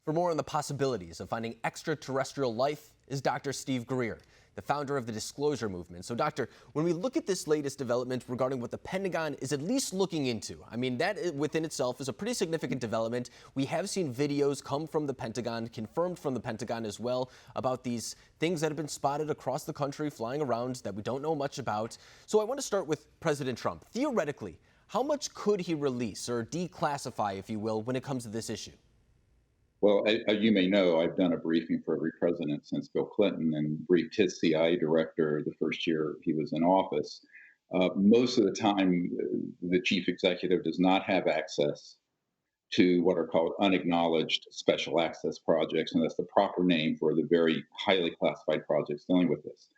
For more on the possibilities of finding extraterrestrial life is Dr. Steve Greer, the founder of the Disclosure Movement. So, Doctor, when we look at this latest development regarding what the Pentagon is at least looking into, I mean, that within itself is a pretty significant development. We have seen videos come from the Pentagon, confirmed from the Pentagon as well, about these things that have been spotted across the country flying around that we don't know much about. So I want to start with President Trump. Theoretically, how much could he release or declassify, if you will, when it comes to this issue? Well, as you may know, I've done a briefing for every president since Bill Clinton and briefed his CIA director the first year he was in office. Most of the time, the chief executive does not have access to what are called unacknowledged special access projects, and that's the proper name for the very highly classified projects dealing with this.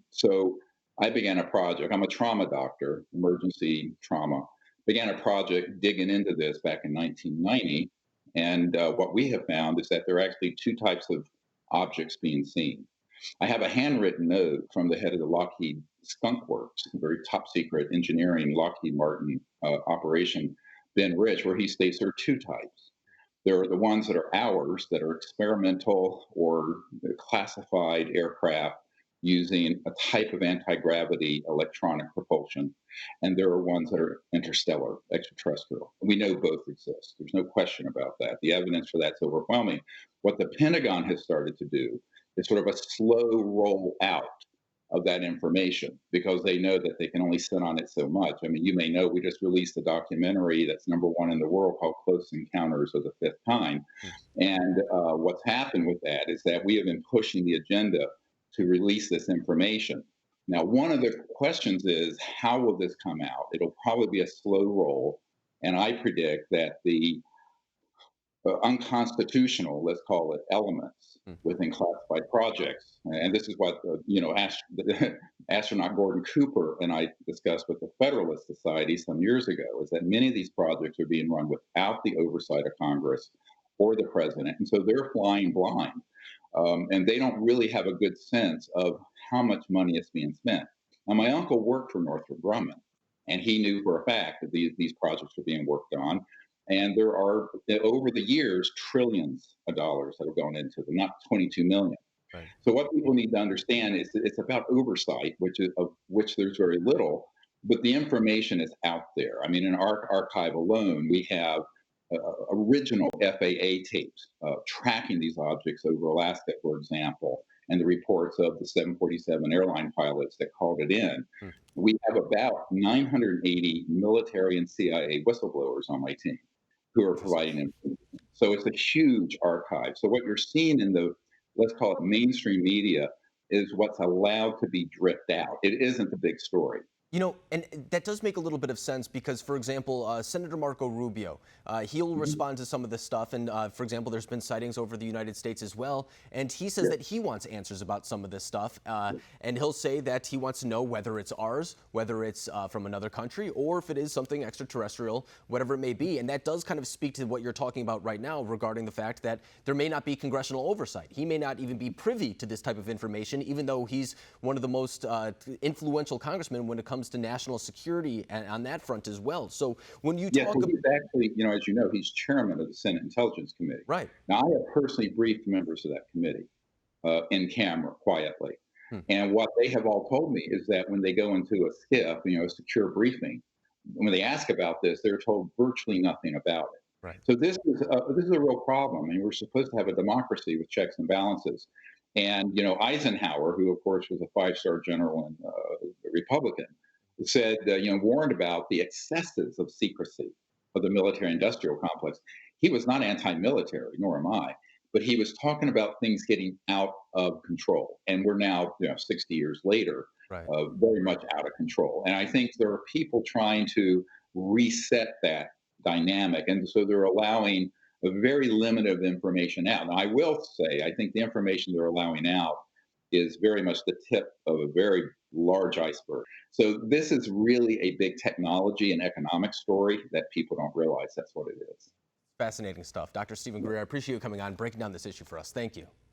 So I began a project. I'm a trauma doctor, emergency trauma. Began a project digging into this back in 1990. And what we have found is that there are actually two types of objects being seen. I have a handwritten note from the head of the Lockheed Skunk Works, a very top secret engineering Lockheed Martin operation, Ben Rich, where he states there are two types. There are the ones that are ours, that are experimental or classified aircraft using a type of anti-gravity electronic propulsion. And there are ones that are interstellar, extraterrestrial. We know both exist. There's no question about that. The evidence for that's overwhelming. What the Pentagon has started to do is sort of a slow roll out of that information because they know that they can only sit on it so much. I mean, you may know we just released a documentary that's #1 in the world called Close Encounters of the Fifth Kind. And what's happened with that is that we have been pushing the agenda to release this information. Now, one of the questions is, how will this come out? It'll probably be a slow roll. And I predict that the unconstitutional, let's call it, elements within classified projects. And this is what astronaut Gordon Cooper and I discussed with the Federalist Society some years ago, is that many of these projects are being run without the oversight of Congress or the president. And so they're flying blind. And they don't really have a good sense of how much money is being spent. Now, my uncle worked for Northrop Grumman, and he knew for a fact that these projects are being worked on. And there are, over the years, trillions of dollars that have gone into them, not 22 million. Right. So what people need to understand is that it's about oversight, of which there's very little, but the information is out there. I mean, in our archive alone, we have original FAA tapes tracking these objects over Alaska, for example, and the reports of the 747 airline pilots that called it in. We have about 980 military and CIA whistleblowers on my team who are providing information. So it's a huge archive. So what you're seeing in the, let's call it mainstream media, is what's allowed to be dripped out. It isn't the big story. You know, and that does make a little bit of sense because, for example, Senator Marco Rubio, he'll respond to some of this stuff. And, for example, there's been sightings over the United States as well. And he says that he wants answers about some of this stuff. And he'll say that he wants to know whether it's ours, whether it's from another country, or if it is something extraterrestrial, whatever it may be. And that does kind of speak to what you're talking about right now regarding the fact that there may not be congressional oversight. He may not even be privy to this type of information, even though he's one of the most influential congressmen when it comes to national security and on that front as well. So when you talk about, he's actually, as you know, he's chairman of the Senate Intelligence Committee. right. Now, I have personally briefed members of that committee in camera, quietly. And what they have all told me is that when they go into a SCIF, a secure briefing, when they ask about this, they're told virtually nothing about it. Right. So this is a real problem. I mean, we're supposed to have a democracy with checks and balances. And Eisenhower, who of course was a five-star general and Republican, said, warned about the excesses of secrecy of the military-industrial complex. He was not anti-military, nor am I, but he was talking about things getting out of control. And we're now, 60 years later, Right. very much out of control. And I think there are people trying to reset that dynamic. And so they're allowing a very limited information out. Now, I will say, I think the information they're allowing out is very much the tip of a very large iceberg. So this is really a big technology and economic story that people don't realize that's what it is. Fascinating stuff. Dr. Stephen Greer, I appreciate you coming on, breaking down this issue for us. Thank you.